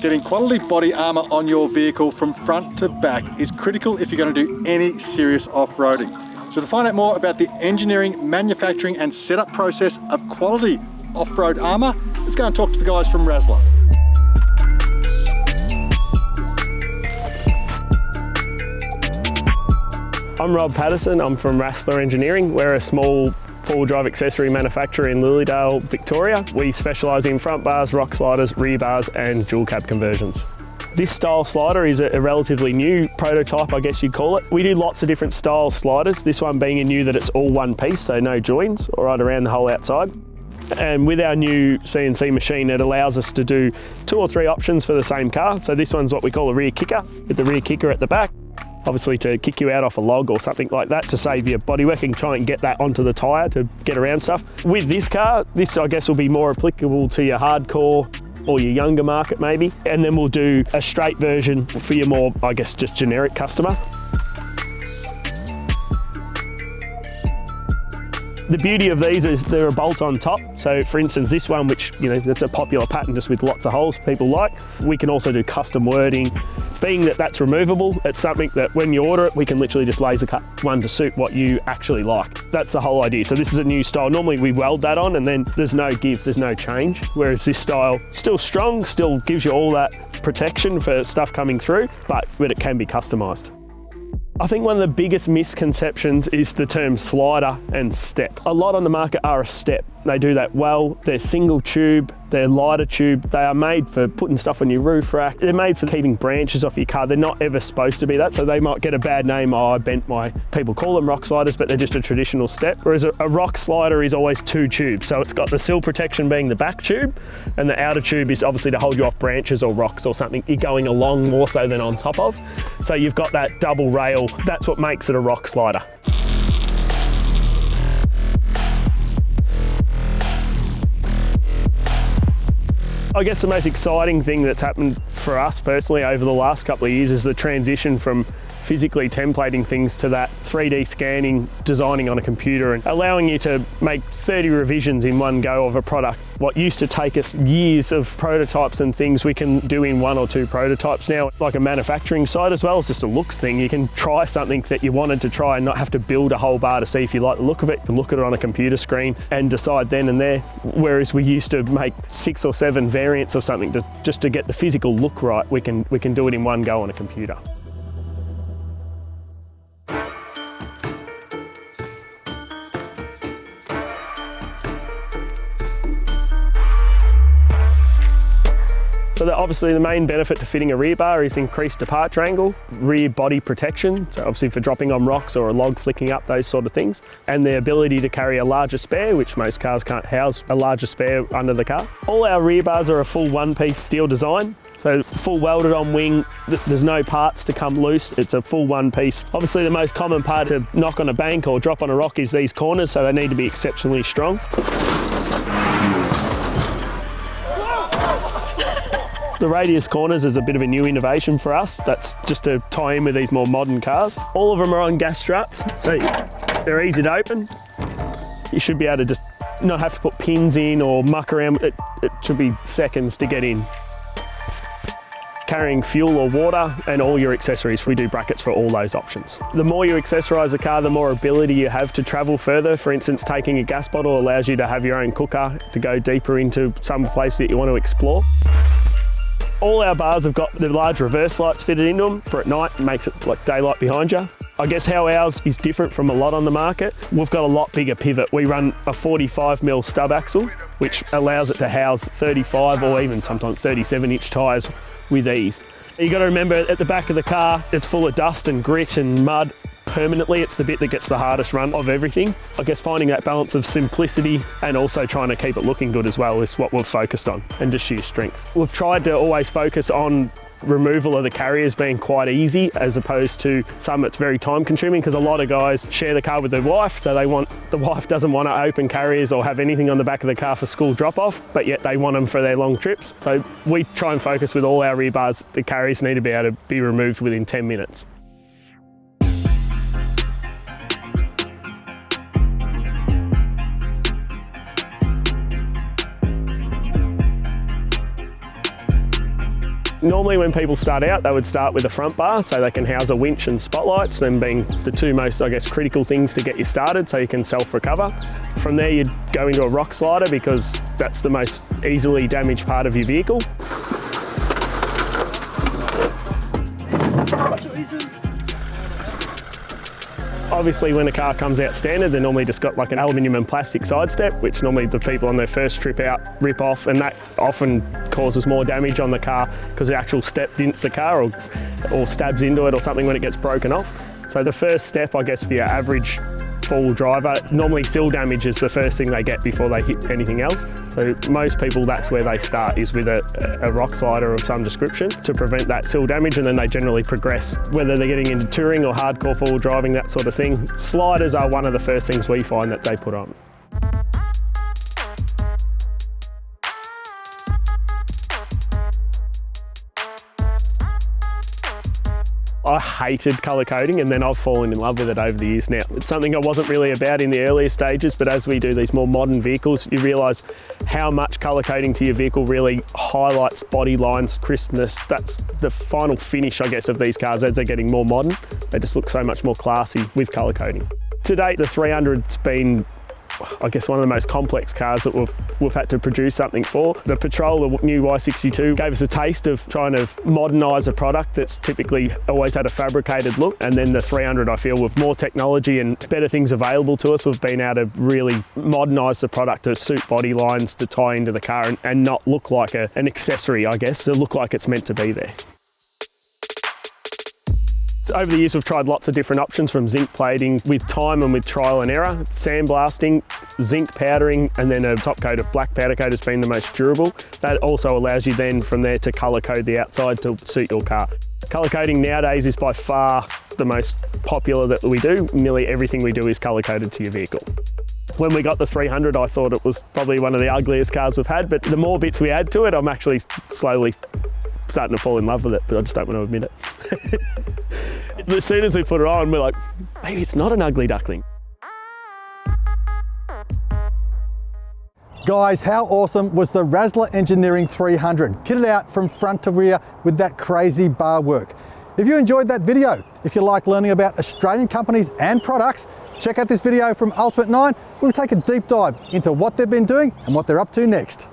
Getting quality body armour on your vehicle from front to back is critical if you're going to do any serious off-roading. So to find out more about the engineering, manufacturing and setup process of quality off-road armour, let's go and talk to the guys from Raslarr. I'm Rob Patterson, I'm from Rasslar Engineering. We're a small four-wheel drive accessory manufacturer in Lilydale, Victoria. We specialise in front bars, RockSliders, rear bars and dual cab conversions. This style slider is a relatively new prototype, I guess you'd call it. We do lots of different style sliders, this one being a new that it's all one piece, so no joins, right around the whole outside. And with our new CNC machine, it allows us to do 2 or 3 options for the same car. So this one's what we call a rear kicker, with the rear kicker at the back. Obviously to kick you out off a log or something like that to save your bodywork and try and get that onto the tyre to get around stuff. With this car, this I guess will be more applicable to your hardcore or your younger market maybe. And then we'll do a straight version for your more, I guess, just generic customer. The beauty of these is they're a bolt on top. So for instance, this one, which, you know, that's a popular pattern just with lots of holes people like. We can also do custom wording. Being that that's removable, it's something that when you order it, we can literally just laser cut one to suit what you actually like. That's the whole idea. So this is a new style. Normally we weld that on and then there's no give, there's no change. Whereas this style, still strong, still gives you all that protection for stuff coming through, but it can be customized. I think one of the biggest misconceptions is the term slider and step. A lot on the market are a step. They do that well. They're single tube, they're lighter tube. They are made for putting stuff on your roof rack. They're made for keeping branches off your car. They're not ever supposed to be that, so they might get a bad name. Oh, I bent my... People call them rock sliders, but they're just a traditional step. Whereas a rock slider is always 2 tubes. So it's got the sill protection being the back tube, and the outer tube is obviously to hold you off branches or rocks or something you're going along more so than on top of. So you've got that double rail. That's what makes it a rock slider. I guess the most exciting thing that's happened for us personally over the last couple of years is the transition from physically templating things to that 3D scanning, designing on a computer and allowing you to make 30 revisions in one go of a product. What used to take us years of prototypes and things we can do in 1 or 2 prototypes now. Like a manufacturing side as well, it's just a looks thing. You can try something that you wanted to try and not have to build a whole bar to see if you like the look of it. You can look at it on a computer screen and decide then and there. Whereas we used to make 6 or 7 variants of something just to get the physical look right, we can do it in one go on a computer. So obviously the main benefit to fitting a rear bar is increased departure angle, rear body protection, so obviously for dropping on rocks or a log flicking up, those sort of things, and the ability to carry a larger spare, which most cars can't house a larger spare under the car. All our rear bars are a full one-piece steel design, so full welded on wing, there's no parts to come loose, it's a full one piece. Obviously the most common part to knock on a bank or drop on a rock is these corners, so they need to be exceptionally strong. The radius corners is a bit of a new innovation for us. That's just to tie in with these more modern cars. All of them are on gas struts, so they're easy to open. You should be able to just not have to put pins in or muck around. It should be seconds to get in. Carrying fuel or water and all your accessories. We do brackets for all those options. The more you accessorise a car, the more ability you have to travel further. For instance, taking a gas bottle allows you to have your own cooker to go deeper into some place that you want to explore. All our bars have got the large reverse lights fitted into them for at night, makes it like daylight behind you. I guess how ours is different from a lot on the market, we've got a lot bigger pivot. We run a 45mm stub axle, which allows it to house 35 or even sometimes 37-inch tyres with ease. You got to remember at the back of the car, it's full of dust and grit and mud. Permanently, it's the bit that gets the hardest run of everything. I guess finding that balance of simplicity and also trying to keep it looking good as well is what we've focused on, and just sheer strength. We've tried to always focus on removal of the carriers being quite easy, as opposed to some that's very time consuming, because a lot of guys share the car with their wife, so the wife doesn't want to open carriers or have anything on the back of the car for school drop off, but yet they want them for their long trips. So we try and focus with all our rear bars, the carriers need to be able to be removed within 10 minutes. Normally when people start out, they would start with a front bar so they can house a winch and spotlights, them being the two most, I guess, critical things to get you started so you can self-recover. From there you'd go into a RockSlider because that's the most easily damaged part of your vehicle. Obviously when a car comes out standard, they're normally just got like an aluminium and plastic side step, which normally the people on their first trip out rip off, and that often causes more damage on the car because the actual step dints the car or stabs into it or something when it gets broken off. So the first step, I guess, for your average four-wheel driver, normally sill damage is the first thing they get before they hit anything else. So most people, that's where they start, is with a RockSlider of some description to prevent that sill damage, and then they generally progress, whether they're getting into touring or hardcore four-wheel driving, that sort of thing. Sliders are one of the first things we find that they put on. I hated colour coding, and then I've fallen in love with it over the years now. It's something I wasn't really about in the earlier stages, but as we do these more modern vehicles, you realise how much colour coding to your vehicle really highlights body lines, crispness. That's the final finish, I guess, of these cars as they're getting more modern. They just look so much more classy with colour coding. To date, the 300's been, I guess, one of the most complex cars that we've had to produce something for. The Patrol, the new Y62, gave us a taste of trying to modernise a product that's typically always had a fabricated look. And then the 300, I feel, with more technology and better things available to us, we've been able to really modernise the product to suit body lines, to tie into the car and not look like an accessory, I guess, to look like it's meant to be there. Over the years, we've tried lots of different options, from zinc plating with time and with trial and error, sandblasting, zinc powdering, and then a top coat of black powder coat has been the most durable. That also allows you then from there to colour code the outside to suit your car. Colour coding nowadays is by far the most popular that we do. Nearly everything we do is colour coded to your vehicle. When we got the 300, I thought it was probably one of the ugliest cars we've had, but the more bits we add to it, I'm actually slowly starting to fall in love with it, but I just don't want to admit it. As soon as we put it on, we're like, maybe it's not an ugly duckling. Guys, how awesome was the Rasslar Engineering 300? Kitted out from front to rear with that crazy bar work. If you enjoyed that video, if you like learning about Australian companies and products, check out this video from Ultimate 9. We'll take a deep dive into what they've been doing and what they're up to next.